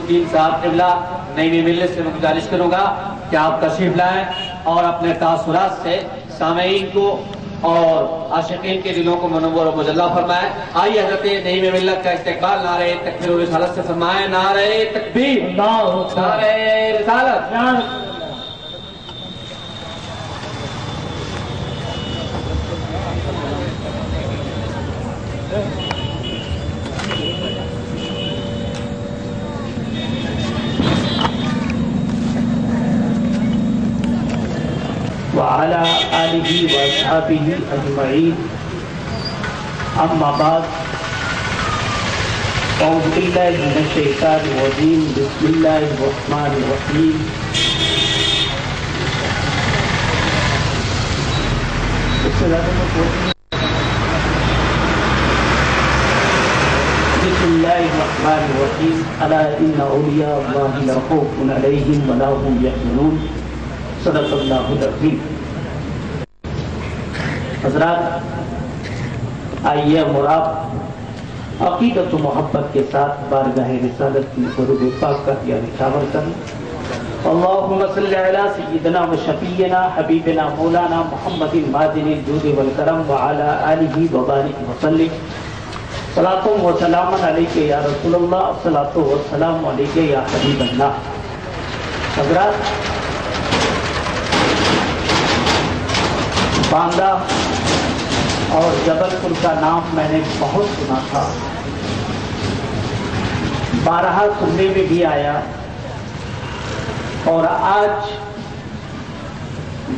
الدین صاحب قبلہ نئی ملت سے میں گزارش کروں گا کہ آپ تشریف لائیں اور اپنے تاثرات سے سامعین کو اور عاشقین کے دلوں کو منور و مجلہ فرمائیں. آئیے حضرت نئی ملت کا استقبال نعرہ تکبیر و رسالت سے فرمائیں. نعرہ تکبیر، نعرہ رسالت. وعلى آله وأصحابه أجمعين. أما بعد، أعوذ بالله من الشيطان الرجيم. بسم الله الرحمن الرحيم. بسم الله الرحمن الرحيم. ألا إن أولياء الله لا خوف عليهم ولا هم يحزنون. صدق اللہ العظیم. حضرات، آئیے مراب عقیدت و محبت کے ساتھ بارگاہ رسالت کی درود پاک کا دیا نشاور کریں. اللہم صلی علی سیدنا و شفیعنا حبیبنا مولانا محمد مازن الجود والکرم وعلی آلہ وبارک وسلم. صلاۃ و سلام علیک یا رسول اللہ، صلاۃ و سلام علیک یا حبیب اللہ. حضرات، باندہ اور جبل پور کا نام میں نے بہت سنا تھا، بارہا سننے میں بھی آیا، اور آج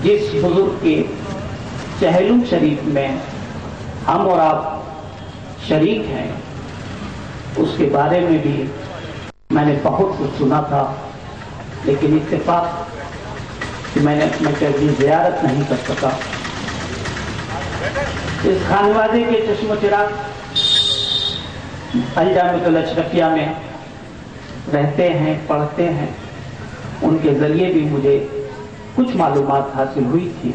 جس بزرگ کے چہلم شریف میں ہم اور آپ شریک ہیں، اس کے بارے میں بھی میں نے بہت کچھ سنا تھا، لیکن اتفاق کہ میں نے اپنے کبھی زیارت نہیں کر سکا. اس خانوادے کے چشم و چراغ الجامعۃ الاشرفیہ میں رہتے ہیں، پڑھتے ہیں، ان کے ذریعے بھی مجھے کچھ معلومات حاصل ہوئی تھی،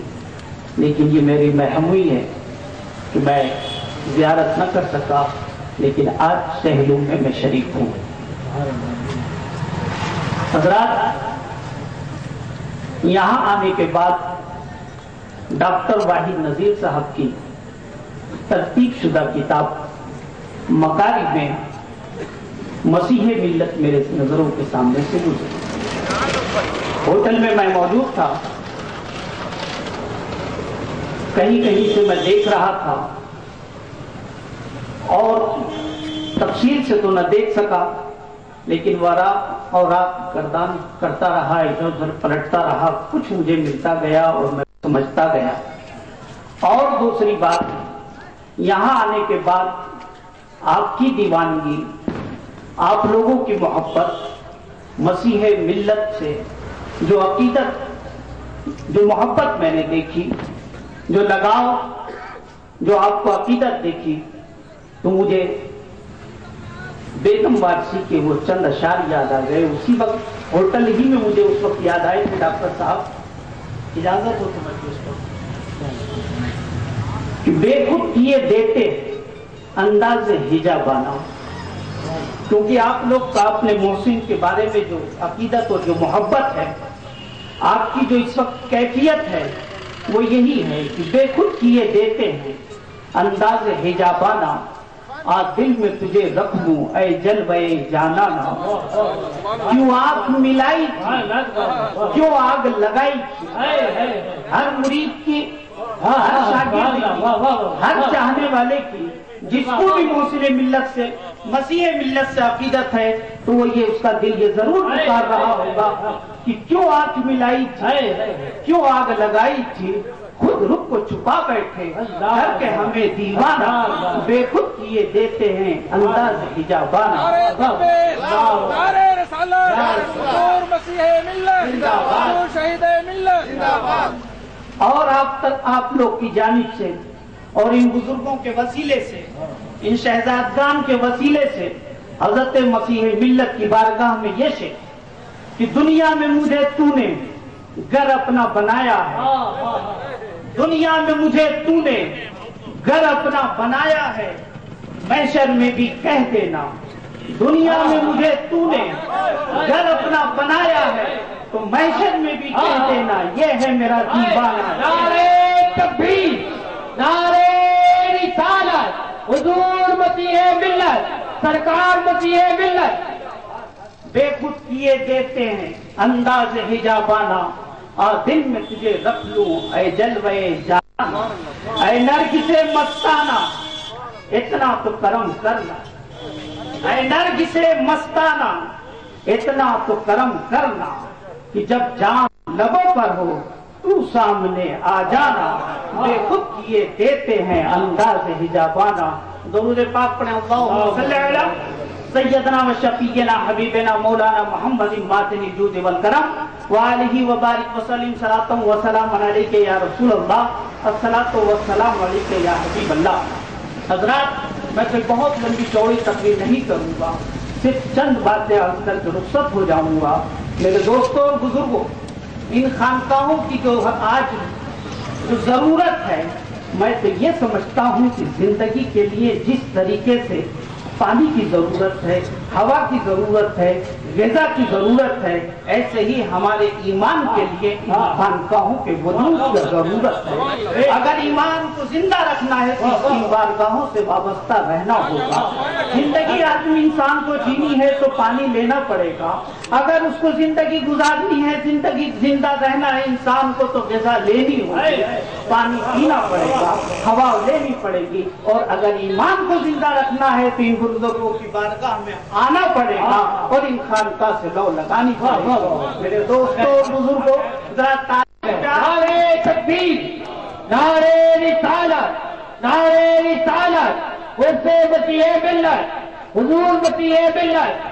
لیکن یہ میری محرومی ہے کہ میں زیارت نہ کر سکا. لیکن آج سہلوم میں شریک ہوں. حضرات، یہاں آنے کے بعد ڈاکٹر واحد نذیر صاحب کی ترتیب شدہ کتاب مکارم میں مسیح ملت میرے نظروں کے سامنے سے گزری. ہوٹل میں موجود تھا، کہیں کہیں سے میں دیکھ رہا تھا، اور تفصیل سے تو نہ دیکھ سکا، لیکن وراء اور راہ گردان کرتا رہا، ادھر ادھر پلٹتا رہا، کچھ مجھے ملتا گیا اور میں سمجھتا گیا. اور دوسری بات، یہاں آنے کے بعد آپ کی دیوانگی، آپ لوگوں کی محبت، مسیح ملت سے جو عقیدت، جو محبت میں نے دیکھی، جو لگاؤ، جو آپ کو عقیدت دیکھی، تو مجھے بیگم وارسی کے وہ چند اشعار یاد آ گئے. اسی وقت ہوٹل ہی میں مجھے اس وقت یاد آئے کہ ڈاکٹر صاحب اجازت ہو تو میں اس کو کہ بے خود کیے دیتے انداز حجابانہ. کیونکہ آپ لوگ کا اپنے محسن کے بارے میں جو عقیدت اور جو محبت ہے، آپ کی جو اس وقت کیفیت ہے، وہ یہی ہے کہ بے خود کیے دیتے ہیں انداز حجابانہ. آج دل میں تجھے رکھ لوں اے جلوے جانانا. کیوں آنکھ ملائی تھی، کیوں آگ لگائی تھی، ہر مرید کی، ہر شاگرد کی، ہر چاہنے والے کی، جس کو بھی محسن ملت سے، مسیح ملت سے عقیدت ہے، تو وہ یہ اس کا دل یہ ضرور پکار رہا ہوگا کہ کیوں آنکھ ملائی تھی، کیوں آگ لگائی تھی، خود رخ کو چھپا بیٹھے کر کے ہمیں دیوانہ، بے خود کیے دیتے ہیں انداز حجابانہ. نعرہ رسالت، حضور مسیح ملت، حضور شہید ملت. اور آپ لوگ کی جانب سے اور ان بزرگوں کے وسیلے سے، ان شہزادگان کے وسیلے سے حضرت مسیح ملت کی بارگاہ میں یہ شکر کہ دنیا میں مجھے تو نے گھر اپنا بنایا ہے، دنیا میں مجھے تو نے گھر اپنا بنایا ہے، محشر میں بھی کہہ دینا دنیا میں مجھے تو نے گھر اپنا بنایا ہے تو محشر میں بھی کہہ دینا یہ ہے میرا دیوانہ. نعرے تکبیر، نعرے رسالت، حضور مسیح ملت، سرکار مسیح ملت. بے خود کیے دیتے ہیں انداز حجابانہ، اور دل میں تجھے رکھ لوں اے جلوے جانا، اے نرگس مستانہ اتنا تو کرم کرنا، اے نرگس مستانہ اتنا تو کرم کرنا، کہ جب جام لبوں پر ہو تو سامنے آ جانا. بے خود کیے دیتے ہیں انداز حجابانہ. درود پاک پڑھیں. اللہم صلی علی سیدنا و شفیعنا حبیبنا مولانا محمد ماتن الجود والکرم وآلہ وبارک وسلم صلاۃ و سلام علیک یا رسول اللہ، الصلاۃ والسلام علیک یا حبیب اللہ. حضرات، میں کوئی بہت لمبی چوڑی تقریر نہیں کروں گا، صرف چند باتیں عرض کر کے رخصت ہو جاؤں گا. میرے دوستوں اور بزرگوں، ان خانقاہوں کی جو آج جو ضرورت ہے، میں تو یہ سمجھتا ہوں کہ زندگی کے لیے جس طریقے سے پانی کی ضرورت ہے، ہوا کی ضرورت ہے، غذا کی ضرورت ہے، ایسے ہی ہمارے ایمان کے لیے خانقاہوں کے وجود کی ضرورت ہے. اگر ایمان کو زندہ رکھنا ہے تو اس کی بارگاہوں سے وابستہ رہنا ہوگا. زندگی آدمی انسان کو جینی ہے تو پانی لینا پڑے گا. اگر اس کو زندگی گزارنی ہے، زندگی زندہ رہنا ہے انسان کو، تو غذا لینی ہوگی، پانی پینا پڑے گا، ہوا لینی پڑے گی. اور اگر ایمان کو زندہ رکھنا ہے تو ان بزرگوں کی بارگاہ میں آنا پڑے گا اور ان خانقاہ سے لو لگانی پڑے گی. میرے دوستوں بزرگوں، ذرا نعرے تکبیر، نعرے رسالت، نعرے رسالت، ویسے مسیح ملت، حضور مسیح ملت.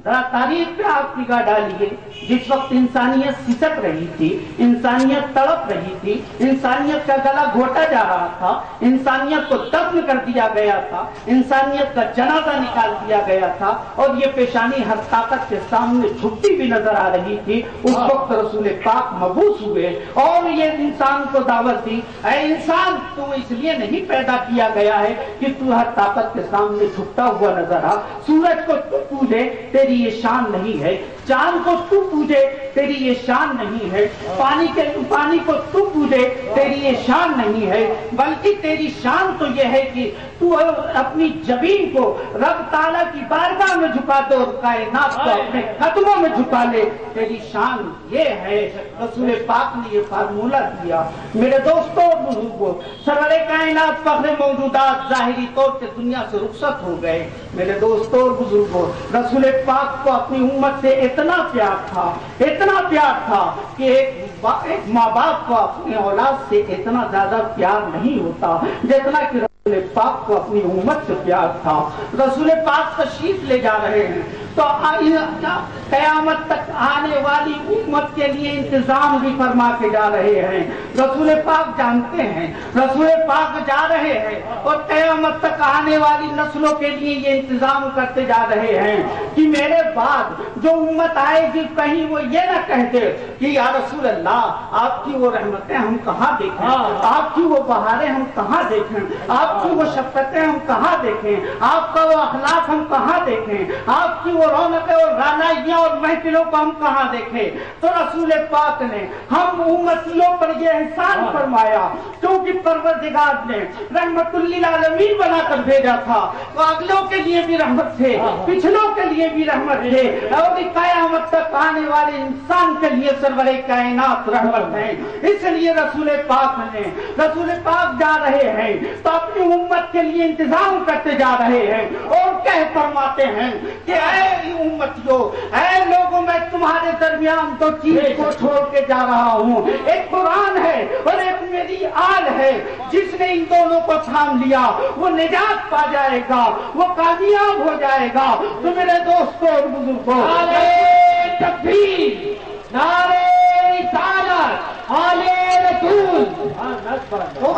ذرا تاریخ پہ آپ نگاہ ڈالیے. جس وقت انسانیت سسک رہی تھی، انسانیت تڑپ رہی تھی، انسانیت کا گلا گھوٹا جا رہا تھا، انسانیت کو دفن کر دیا گیا تھا، انسانیت کا جنازہ نکال دیا گیا تھا، اور یہ پیشانی ہر طاقت کے سامنے جھکتی بھی نظر آ رہی تھی، اس وقت رسول پاک مبعوث ہوئے اور یہ انسان کو دعوت دی، اے انسان تو اس لیے نہیں پیدا کیا گیا ہے کہ تو ہر طاقت کے سامنے جھکتا ہوا نظر آ. سورج کو تو پوجے، تیری یہ شان نہیں ہے. چاند کو تو پوجے، تیری یہ شان نہیں ہے. پانی کو تو پوجے، تیری یہ شان نہیں ہے. بلکہ تیری شان تو یہ ہے کہ تو اپنی جبین کو رب تعالیٰ کی بارگاہ میں جھکا دے اور کائنات کو اپنے قدموں میں جھکا لے. تیری شان یہ ہے. رسول پاک نے یہ فارمولہ دیا. میرے دوستوں بزرگوں، سرور کائنات فخر موجودات ظاہری طور پہ دنیا سے رخصت ہو گئے. میرے دوستوں اور بزرگوں، رسول پاک کو اپنی امت سے اتنا پیار تھا، اتنا پیار تھا کہ ایک ماں باپ کو اپنی اولاد سے اتنا زیادہ پیار نہیں ہوتا جتنا کہ رسول پاک کو اپنی امت سے پیار تھا. رسول پاک تشریف لے جا رہے ہیں تو قیامت تک آنے والی امت کے لیے انتظام بھی فرما کے جا رہے ہیں. رسول پاک جانتے ہیں، رسول پاک جا رہے ہیں اور قیامت تک آنے والی نسلوں کے لیے یہ انتظام کرتے جا رہے ہیں کہ میرے بعد جو امت آئے گی کہیں وہ یہ نہ کہتے کہ یا رسول اللہ آپ کی وہ رحمتیں ہم کہاں دیکھیں، آپ کی وہ بہاریں ہم کہاں دیکھیں، آپ کی وہ شفقتیں ہم کہاں دیکھیں، آپ کا وہ اخلاق ہم کہاں دیکھیں، آپ کی وہ رونقیں اور رعنائیاں اور محفلوں کو ہم کہاں دیکھیں. تو رسول پاک نے ہم امتیوں پر یہ احسان فرمایا کیونکہ پروردگار نے رحمت للعالمین بنا کر بھیجا تھا. تو اگلوں کے لیے بھی رحمت تھے، پچھلوں کے لیے بھی رحمت تھے، اور قیامت تک آنے والے انسان کے لیے سرور کائنات رحمت ہے. اس لیے رسول پاک جا رہے ہیں تو اپنی امت کے لیے انتظام کرتے جا رہے ہیں اور کہہ فرماتے ہیں کہ اے امتیوں، اے لوگوں، میں تمہارے درمیان دو چیز کو چھوڑ کے جا رہا ہوں. ایک قرآن ہے اور ایک میری آل ہے. جس نے ان دونوں کو تھام لیا وہ نجات پا جائے گا، وہ کامیاب ہو جائے گا. تو میرے دوستوں اور بزرگوں، نعرے تکبیر، نعرے رسالت، آلے رسول.